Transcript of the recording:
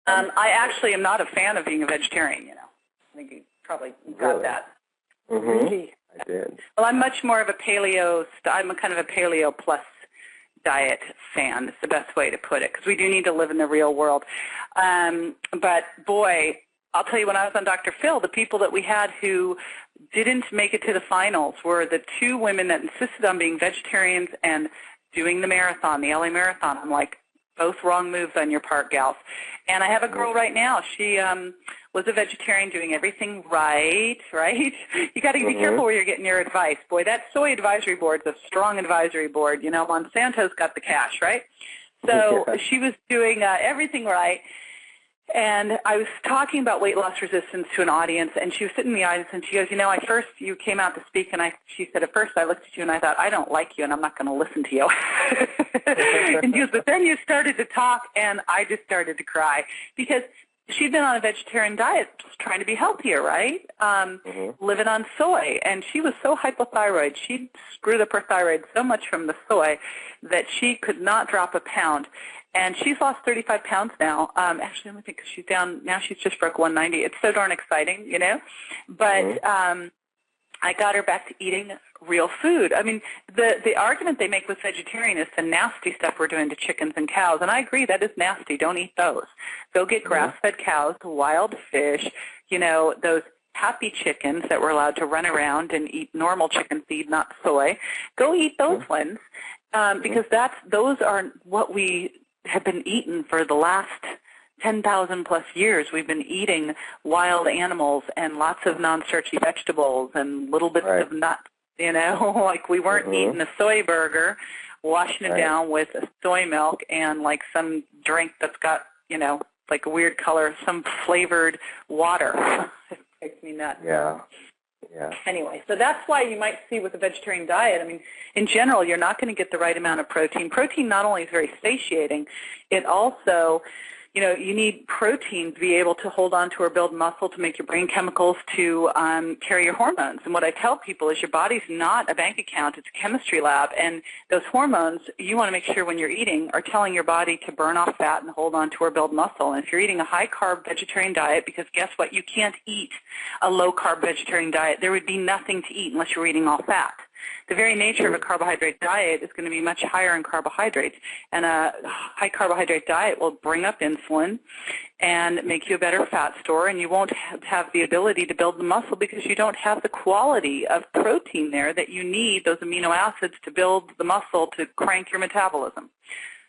I actually am not a fan of being a vegetarian, I think you probably got that. Mm-hmm. I did. Well, I'm much more of a I'm a kind of a paleo plus diet fan. It's the best way to put it, because we do need to live in the real world. But, boy, I'll tell you, when I was on Dr. Phil, the people that we had who didn't make it to the finals were the two women that insisted on being vegetarians and doing the marathon, the LA Marathon. I'm like, both wrong moves on your part, gals. And I have a girl right now. She was a vegetarian, doing everything right? You got to be careful where you're getting your advice. Boy, that soy advisory board is a strong advisory board. Monsanto's got the cash, right? So she was doing everything right. And I was talking about weight loss resistance to an audience, and she was sitting in the audience, and she goes, at first you came out to speak, and she said, at first I looked at you and I thought, I don't like you, and I'm not going to listen to you. And she goes, but then you started to talk, and I just started to cry, because she'd been on a vegetarian diet, just trying to be healthier, right? Living on soy, and she was so hypothyroid. She'd screwed up her thyroid so much from the soy that she could not drop a pound. And she's lost 35 pounds now. Actually, let me think, 'cause she's down now. She's just broke 190. It's so darn exciting, But I got her back to eating real food. I mean, the argument they make with vegetarian is the nasty stuff we're doing to chickens and cows, and I agree, that is nasty. Don't eat those. Go get grass-fed cows, wild fish, those happy chickens that were allowed to run around and eat normal chicken feed, not soy. Go eat those ones, because those are what we have been eaten for the last 10,000 plus years. We've been eating wild animals and lots of non-starchy vegetables and little bits of nuts, like we weren't eating a soy burger, washing it down with soy milk and like some drink that's got, like a weird color, some flavored water. It makes me nuts. Yeah. Anyway, so that's why you might see with a vegetarian diet, I mean, in general, you're not going to get the right amount of protein. Protein not only is very satiating, it also, you need protein to be able to hold on to or build muscle, to make your brain chemicals, to carry your hormones. And what I tell people is your body's not a bank account, it's a chemistry lab. And those hormones, you want to make sure when you're eating are telling your body to burn off fat and hold on to or build muscle. And if you're eating a high-carb vegetarian diet, because guess what, you can't eat a low-carb vegetarian diet. There would be nothing to eat unless you're eating all fat. The very nature of a carbohydrate diet is going to be much higher in carbohydrates, and a high-carbohydrate diet will bring up insulin and make you a better fat store, and you won't have the ability to build the muscle because you don't have the quality of protein there that you need, those amino acids, to build the muscle to crank your metabolism.